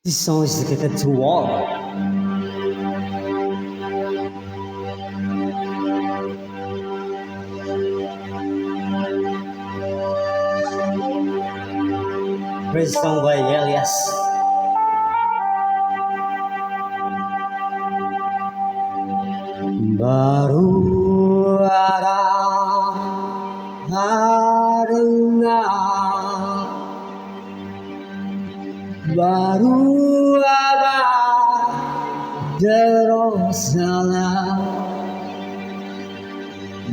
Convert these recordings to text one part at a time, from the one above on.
This song is dedicated to all. Praise song by Elias. Baru ada haruna, baru ada Jerusalem,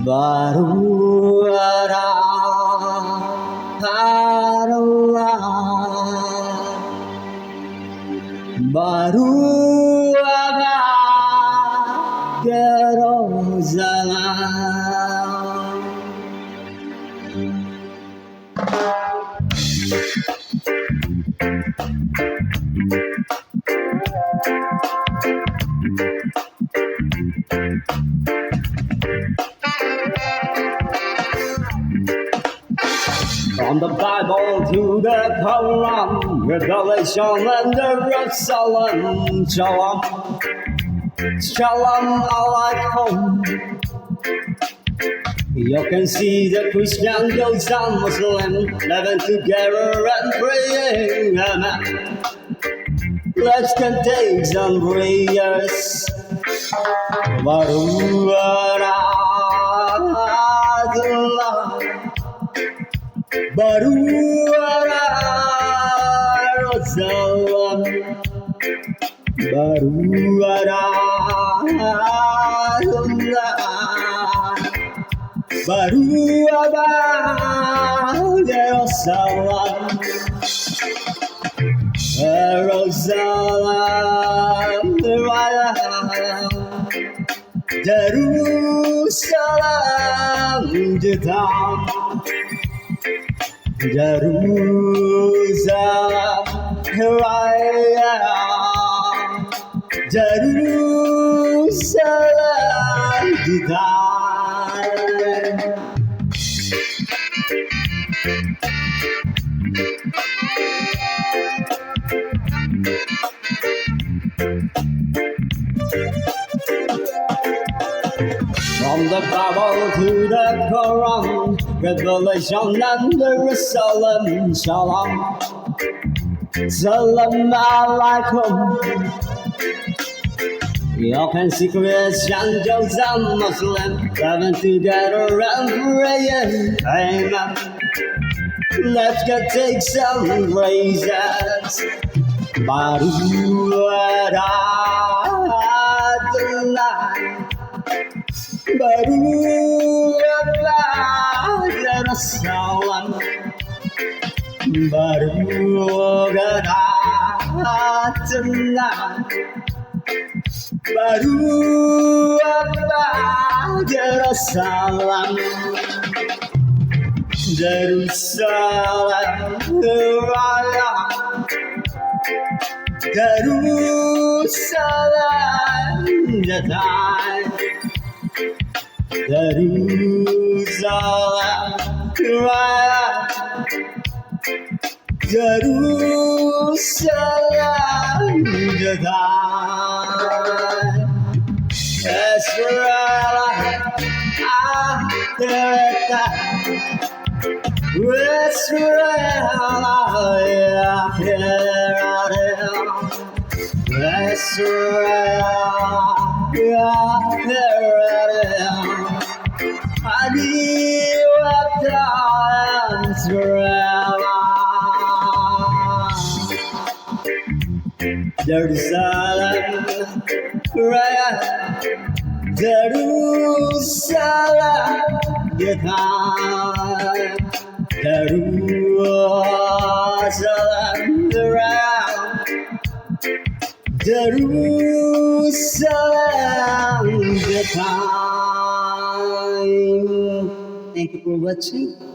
baru ada haruna, baru ada Jerusalem. From the Bible to the Quran, Revelation and Jerusalem, Shalom, Shalom Alaikum. You can see the Christian Jews and Muslim living together and praying, amen. Let's can take some prayers. Baru Allah, baru Rasulullah, baru Rasulullah, baru Rasulullah, Jerusalem, Jerusalem, Jerusalem, Jerusalem, Jerusalem. From the Bible to the Quran, Revelation and Jerusalem, Shalom, Salam Alaikum. You can see Christian, Jews and Muslim living together and praying, amen. Let's go take some praises. Baru Adonai, baru Jerusalem, baru Adonai, baru Jerusalem, Jerusalem, Raya, Jerusalem, Jadai, Jerusalem, Raya, Jerusalem, Jadai, Israel, America, Jerusalem, Jerusalem, Jerusalem, Jerusalem, Jerusalem. Thank you for watching.